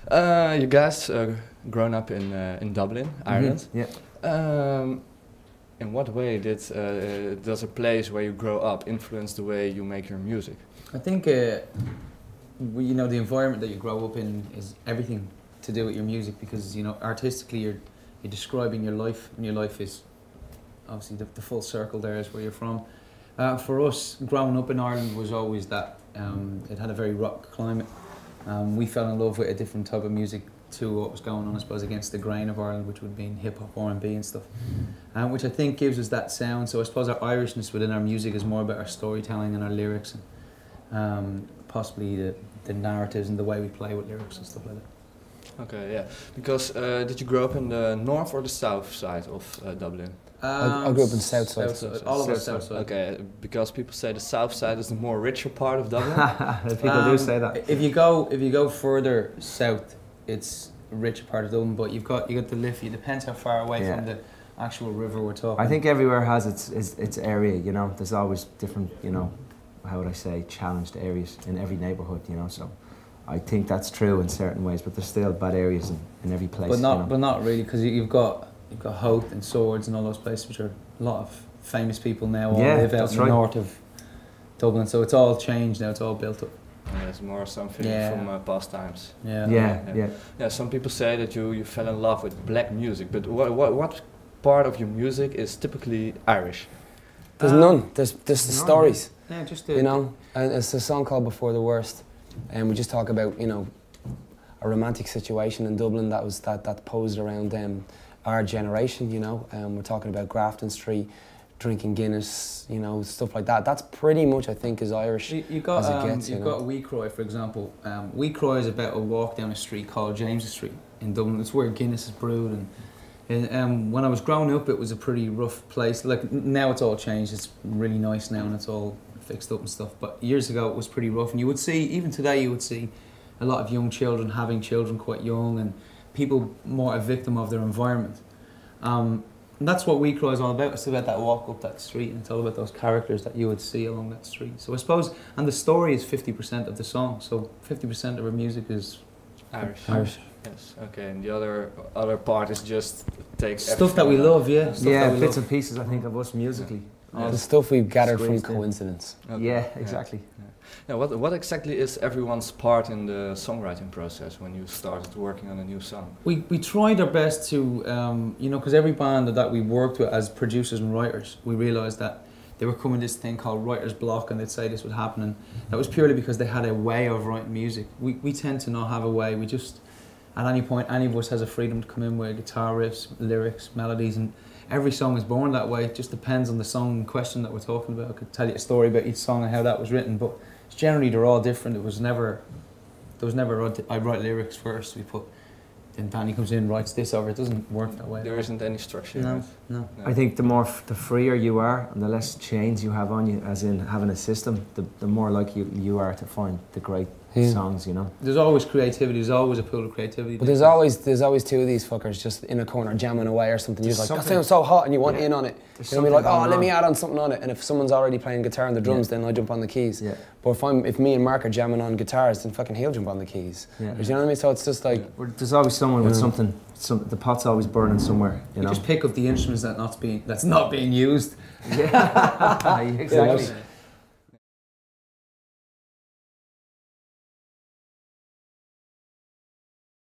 You guys grown up in Dublin, Ireland. Yeah. In what way does a place where you grow up influence the way you make your music? I think the environment that you grow up in is everything to do with your music, because artistically you're describing your life, and your life is obviously the full circle there is where you're from. For us, growing up in Ireland was always that it had a very rock climate. We fell in love with a different type of music to what was going on, I suppose, against the grain of Ireland, which would have been hip-hop, R&B and stuff, which I think gives us that sound. So I suppose our Irishness within our music is more about our storytelling and our lyrics, and possibly the narratives and the way we play with lyrics and stuff like that. Okay, yeah. Because did you grow up in the north or the south side of Dublin? I grew up in the south side. All of us south side. Okay, because people say the south side is the more richer part of Dublin. People do say that. If you go further south, it's a richer part of Dublin, but you got the Liffey. It depends how far away from the actual river we're talking. I think everywhere has its area. There's always different, how would I say, challenged areas in every neighbourhood. So I think that's true in certain ways, but there's still bad areas in every place. But not really, because you've got Howth and Swords and all those places, which are a lot of famous people now all live out in the north of Dublin. So it's all changed now. It's all built up. Yeah, it's more something from past times. Yeah. Some people say that you fell in love with black music, but what part of your music is typically Irish? There's none. There's the stories. Yeah, just and it's a song called Before the Worst, and we just talk about a romantic situation in Dublin that posed around our generation. We're talking about Grafton Street, drinking Guinness, stuff like that. That's pretty much, I think, as Irish as it gets. You've got Wee Croy, for example. Wee Croy is about a walk down a street called James's Street in Dublin. It's where Guinness is brewed. And when I was growing up, it was a pretty rough place. Like now, it's all changed. It's really nice now, and it's all fixed up and stuff. But years ago, it was pretty rough. And you would see, even today, you would see a lot of young children having children quite young, and people more a victim of their environment. And that's what We Cry is all about. It's about that walk up that street, and it's all about those characters that you would see along that street. So I suppose, and the story is 50% of the song, so 50% of our music is Irish. Yes, okay, and the other part is just take stuff that we love, bits and pieces, I think, of us musically. The stuff we've gathered from coincidence. Okay. Yeah, exactly. Yeah. What exactly is everyone's part in the songwriting process when you started working on a new song? We tried our best to, because every band that we worked with as producers and writers, we realised that they were coming this thing called writer's block, and they'd say this would happen, and that was purely because they had a way of writing music. We tend to not have a way. We just, at any point, any of us has a freedom to come in with guitar riffs, lyrics, melodies, and every song is born that way. It just depends on the song in question that we're talking about. I could tell you a story about each song and how that was written, but generally they're all different. I write lyrics first, then Danny comes in, writes this over. It doesn't work that way. There isn't any structure. No. I think the freer you are and the less chains you have on you, as in having a system, the more likely you are to find the great songs, There's always creativity, there's always a pool of creativity. But there's always two of these fuckers just in a corner jamming away or something. You're like, that sounds so hot, and you want in on it. You'll be like, oh, let me add on something on it. And if someone's already playing guitar and the drums, then I jump on the keys. Yeah. But if me and Mark are jamming on guitars, then fucking he'll jump on the keys. Yeah. You know what I mean? So it's just like... There's always someone with something, the pot's always burning somewhere, You just pick up the instruments that's not being used. Yeah, exactly.